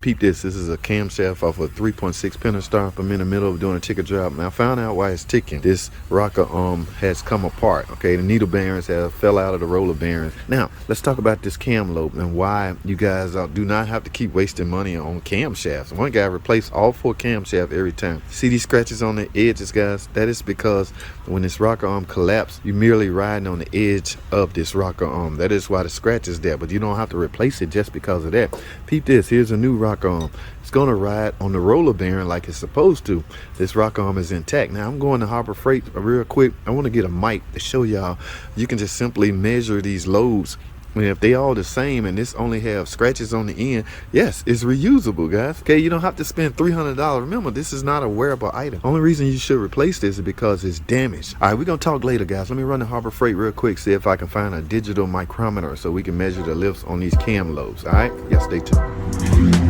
Peep this. This is a camshaft off a 3.6 pinner star. I'm in the middle of doing a ticker job. Now I found out why it's ticking. This rocker has come apart. Okay, the needle bearings have fell out of the roller bearings. Now let's talk about this cam lobe and why you guys do not have to keep wasting money on camshafts. One guy replaced all 4 camshafts every time. See these scratches on the edges, guys? That is because when this rocker arm collapsed, you're merely riding on the edge of this rocker arm. That is why the scratch is there, but you don't have to replace it just because of that. Peep this. Here's a new rocker arm. It's gonna ride on the roller bearing like it's supposed to. This rocker arm is intact. Now I'm going to Harbor Freight real quick. I want to get a mic to show y'all. You can just simply measure these lobes. And if they all the same and this only have scratches on the end, yes, it's reusable, guys. Okay, you don't have to spend $300. Remember, this is not a wearable item. Only reason you should replace this is because it's damaged. All right, we're gonna talk later, guys. Let me run to Harbor Freight real quick, see if I can find a digital micrometer so we can measure the lifts on these cam lobes. All right, yeah, stay tuned.